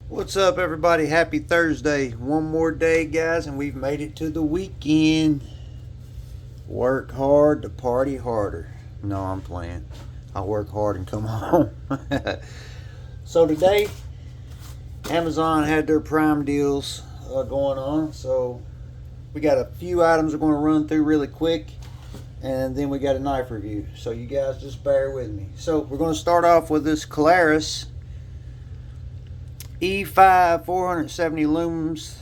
What's up, everybody? Happy Thursday. One more day, guys, and we've made it to the weekend. Work hard to party harder. No, I'm playing. I work hard and come home. So today, Amazon had their Prime deals going on. So we got a few items we're going to run through really quick, and then we got a knife review. So you guys just bear with me. So we're going to start off with this Caleres E5 470 lumens,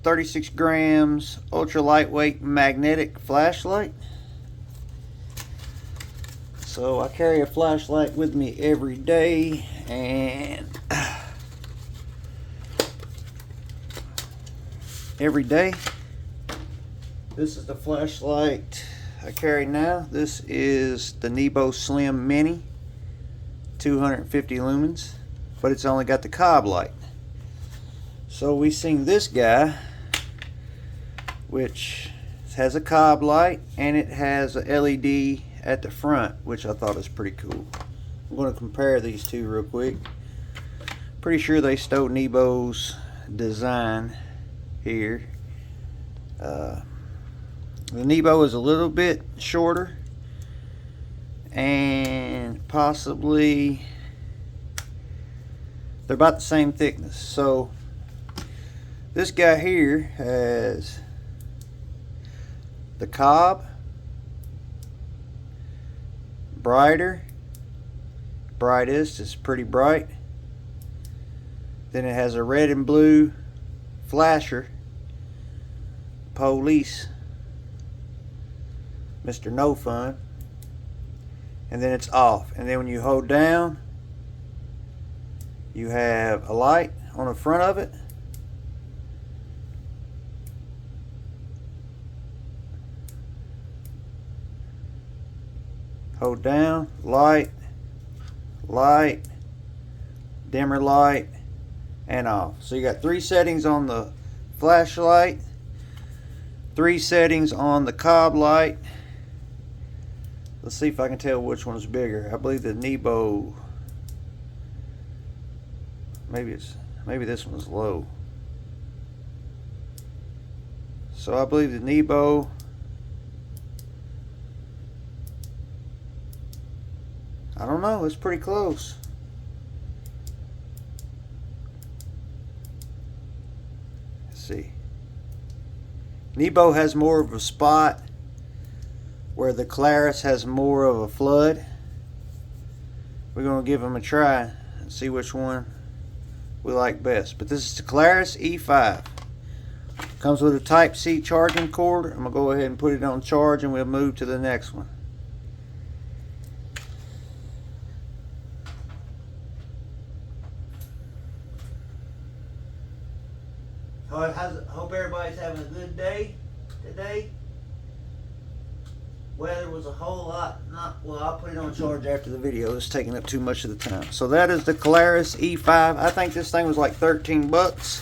36 grams, ultra lightweight magnetic flashlight. So I carry a flashlight with me every day, and this is the flashlight I carry now. This is the Nebo Slim Mini, 250 lumens, but it's only got the cob light. So we seen this guy, which has a cob light and it has a LED at the front, which I thought is pretty cool. I'm going to compare these two real quick. Pretty sure they stole Nebo's design here. The Nebo is a little bit shorter and possibly they're about the same thickness. So this guy here has the cob, brightest is pretty bright. Then it has a red and blue flasher, police, Mr. No Fun, and then it's off. And then when you hold down, you have a light on the front of it. Hold down, light, dimmer light, and off. So you got 3 settings on the flashlight, 3 settings on the cob light. Let's see if I can tell which one is bigger. I believe the Nebo, maybe this one's low. So I believe the Nebo, I don't know, it's pretty close. Let's see. Nebo has more of a spot where the Caleres has more of a flood. We're going to give them a try and see which one we like best. But this is the Caleres E5. Comes with a Type-C charging cord. I'm going to go ahead and put it on charge and we'll move to the next one. Hope everybody's having a good day today. Weather was a whole lot well. I'll put it on charge after the video. It's taking up too much of the time. So that is the Caleres E5. I think this thing was like 13 bucks,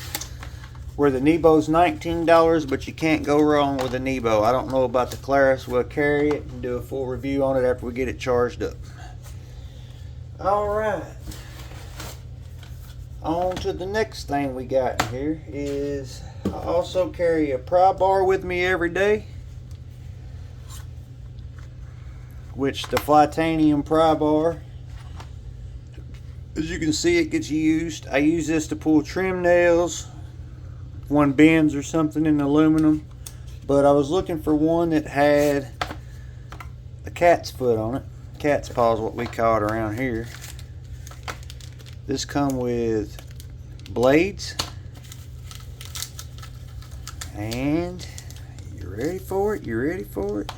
where the Nebo's $19, but you can't go wrong with a Nebo. I don't know about the Caleres. We'll carry it and do a full review on it after we get it charged up. All right. On to the next thing we got in here is I also carry a pry bar with me every day, which the Flytanium pry bar, as you can see, it gets used. I use this to pull trim nails, one bends or something in aluminum, but I was looking for one that had a cat's foot on it. Cat's paw is what we call it around here. This come with blades, and you ready for it? You ready for it?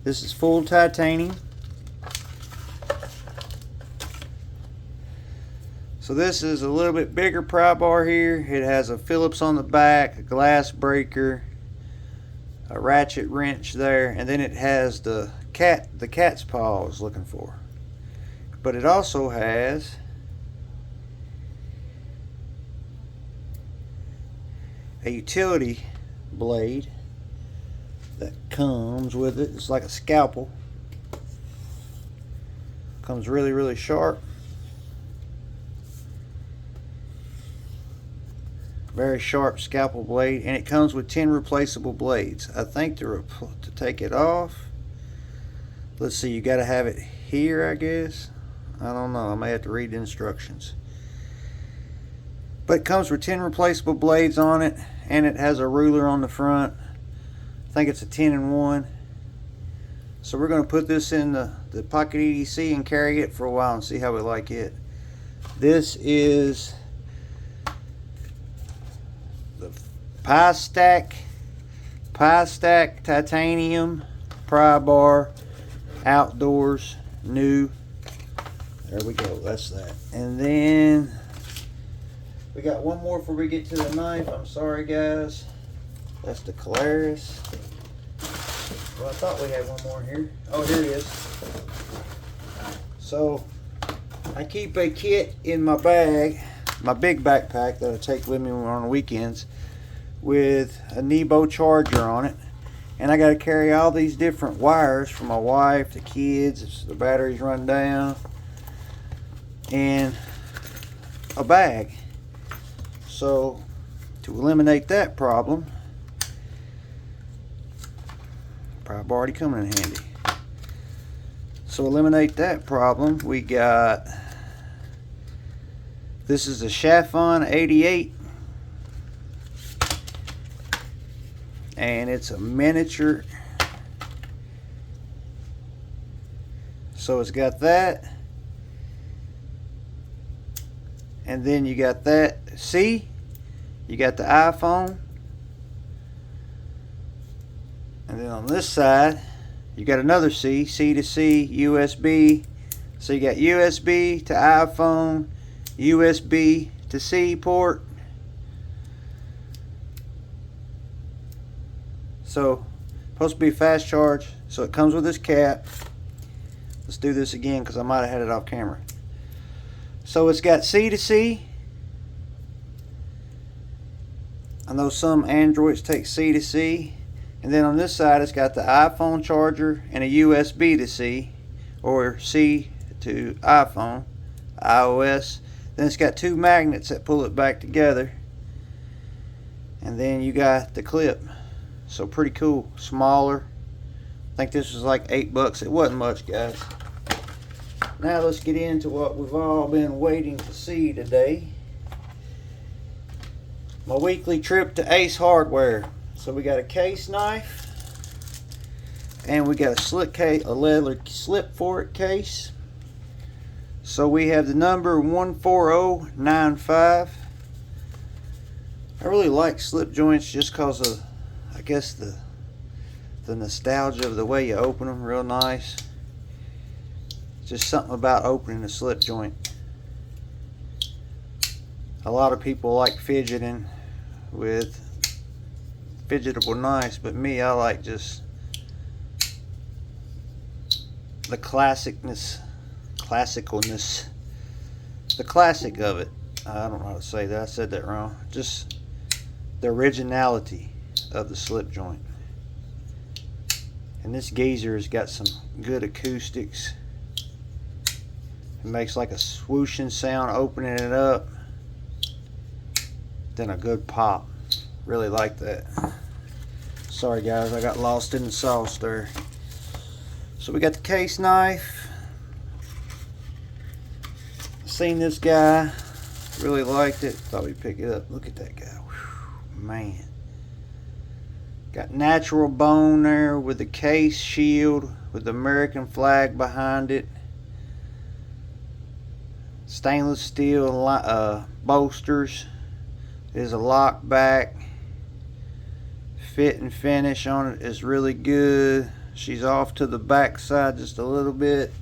This is full titanium. So this is a little bit bigger pry bar here. It has a Phillips on the back, a glass breaker, a ratchet wrench there, and then it has the cat's paw I was looking for. But it also has a utility blade that comes with it. It's like a scalpel. Comes really, really sharp. Very sharp scalpel blade, and it comes with 10 replaceable blades. I think to take it off, let's see, you got to have it here, I guess. I don't know, I may have to read the instructions. But it comes with 10 replaceable blades on it, and it has a ruler on the front. I think it's a 10-in-1. So we're going to put this in the Pocket EDC and carry it for a while and see how we like it. This is the PieStack titanium pry bar, outdoors, new. There we go, that's that. And then we got one more before we get to the knife. I'm sorry guys, that's the Colaris. Well, I thought we had one more here. Oh, here it is. So I keep a kit in my bag, my big backpack that I take with me on the weekends, with a Nebo charger on it. And I got to carry all these different wires for my wife, the kids, if the batteries run down, and a bag. So to eliminate that problem, probably already coming in handy. So eliminate that problem, we got, this is a Chaffon 88, and it's a miniature. So it's got that, and then you got that C, you got the iPhone, and then on this side you got another C to C, USB. So you got USB to iPhone, USB to C port. So supposed to be fast charge. So it comes with this cap. Let's do this again because I might have had it off camera. So it's got C to C. I know some Androids take C to C. And then on this side it's got the iPhone charger and a USB to C, or C to iPhone, iOS. Then it's got two magnets that pull it back together. And then you got the clip. So pretty cool, smaller. I think this was like $8. It wasn't much, guys. Now let's get into what we've all been waiting to see today. My weekly trip to Ace Hardware. So we got a case knife, and we got a leather slip fork case. So we have the number 14095. I really like slip joints just because of, I guess, the nostalgia of the way you open them. Real nice. Just something about opening a slip joint. A lot of people like fidgeting with fidgetable knives, but me, I like just the classicalness, the classic of it. I don't know how to say that, I said that wrong. Just the originality of the slip joint. And this geezer has got some good acoustics. It makes like a swooshing sound opening it up, then a good pop. Really like that. Sorry guys, I got lost in the sauce there. So we got the case knife. Seen this guy, really liked it, thought we'd pick it up. Look at that guy. Whew, man. Got natural bone there with the case shield with the American flag behind it. Stainless steel bolsters. There's a lock back. Fit and finish on it is really good. She's off to the back side just a little bit,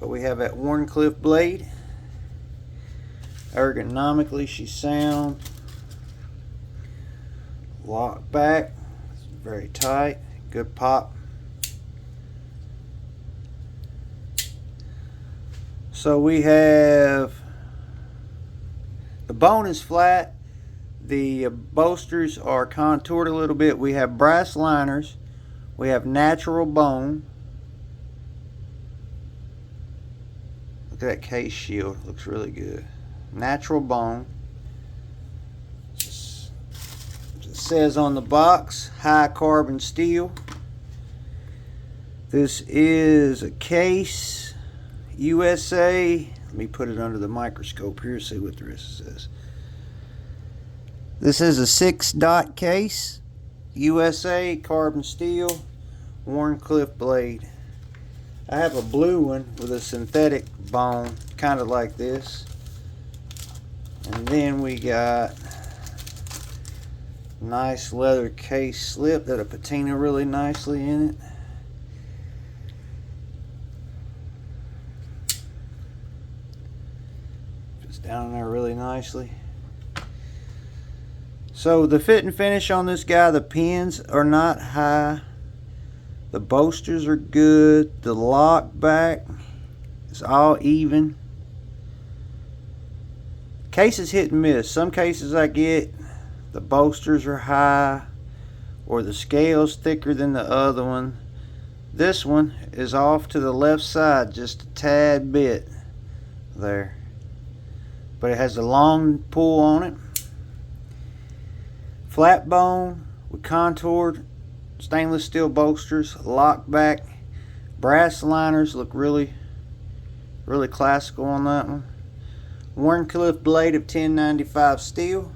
but we have that Wharncliffe blade. Ergonomically she's sound. Lock back, it's very tight, good pop. So we have, the bone is flat. The bolsters are contoured a little bit. We have brass liners. We have natural bone. Look at that case shield. Looks really good. Natural bone. says on the box, high carbon steel. This is a case, USA. Let me put it under the microscope here, see what the rest says. This is a 6-dot case, USA, carbon steel, Wharncliffe blade. I have a blue one with a synthetic bone, kind of like this. And then we got nice leather case slip that'll patina really nicely in it. Fits down in there really nicely. So the fit and finish on this guy, the pins are not high. The bolsters are good. The lock back is all even. Cases hit and miss. Some cases I get, the bolsters are high or the scale's thicker than the other one. This one is off to the left side just a tad bit there. But it has a long pull on it. Flat bone with contoured stainless steel bolsters, lock back, brass liners look really classical on that one. Wharncliffe blade of 1095 steel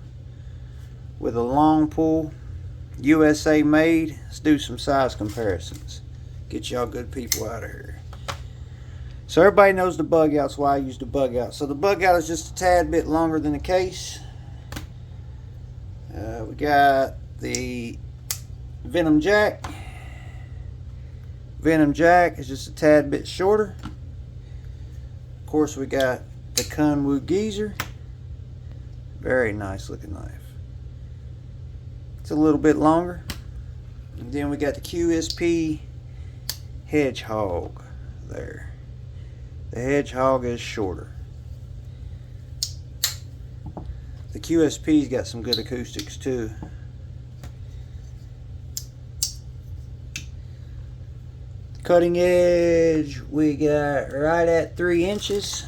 with a long pull, USA made. Let's do some size comparisons. Get y'all good people out of here. So everybody knows the bug out's why I use the bug out. So the bug out is just a tad bit longer than the case. We got the Venom Jack. Venom Jack is just a tad bit shorter. Of course, we got the Kunwu Geezer. Very nice looking knife. It's a little bit longer. And then we got the QSP Hedgehog there. The Hedgehog is shorter. The QSP's got some good acoustics too. Cutting edge, we got right at 3 inches.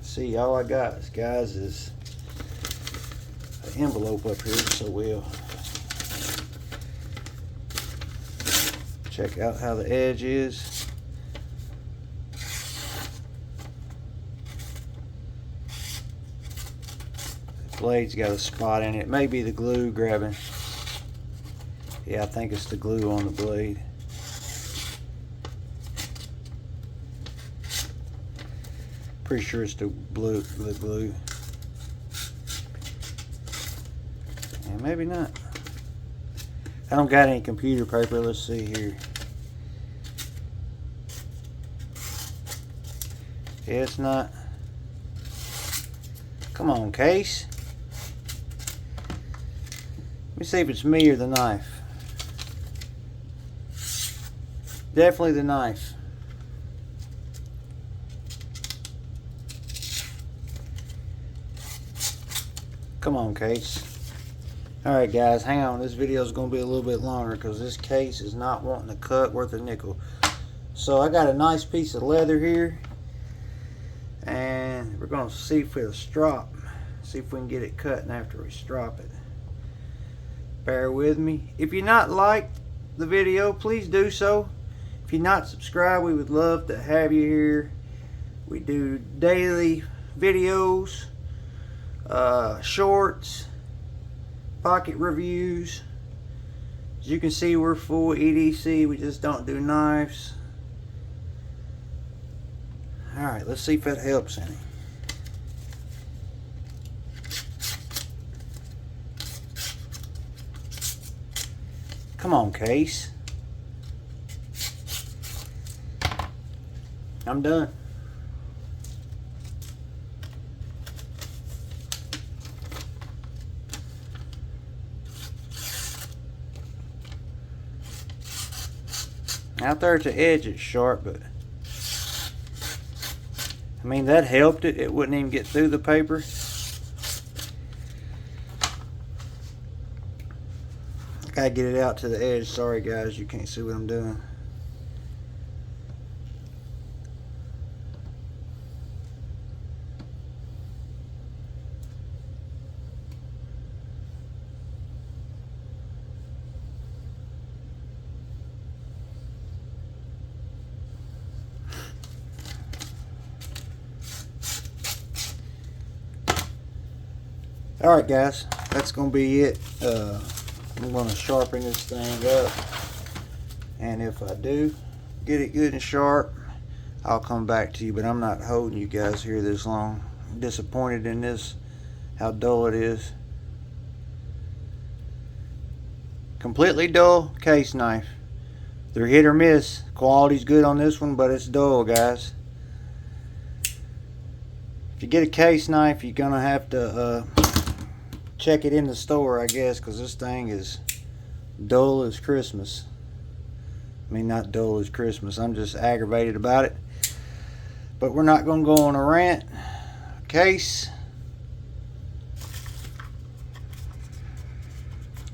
See, all I got, guys, is an envelope up here, so we'll check out how the edge is. The blade's got a spot in it. It may be the glue grabbing. Yeah, I think it's the glue on the blade. Pretty sure it's the glue. And maybe not. I don't got any computer paper. Let's see here. Yeah, it's not. Come on, case. Let me see if it's me or the knife. Definitely the knife. Come on, case. Alright guys, hang on. This video is going to be a little bit longer because this case is not wanting to cut worth a nickel. So I got a nice piece of leather here. And we're going to see if it'll strop. See if we can get it cutting after we strop it. Bear with me. If you're not liked the video, please do so. If you're not subscribed, we would love to have you here. We do daily videos. Shorts, pocket reviews. As you can see, we're full EDC. We just don't do knives. Alright, let's see if that helps any. Come on, case. I'm done. Out there at the edge it's sharp, but I mean that helped it. It wouldn't even get through the paper. I gotta get it out to the edge. Sorry guys, you can't see what I'm doing. Alright guys, that's going to be it. I'm going to sharpen this thing up, and if I do get it good and sharp, I'll come back to you, but I'm not holding you guys here this long. I'm disappointed in this, how dull it is. Completely dull case knife. They're hit or miss. Quality's good on this one, but it's dull, guys. If you get a case knife, you're gonna have to check it in the store, I guess, because this thing is dull as Christmas. I mean, not dull as Christmas. I'm just aggravated about it. But we're not gonna go on a rant. Case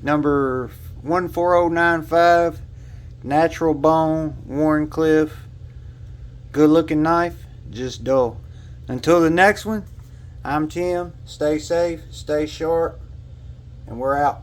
number 14095, natural bone, Wharncliffe. Good looking knife, just dull. Until the next one, I'm Tim. Stay safe, stay sharp, and we're out.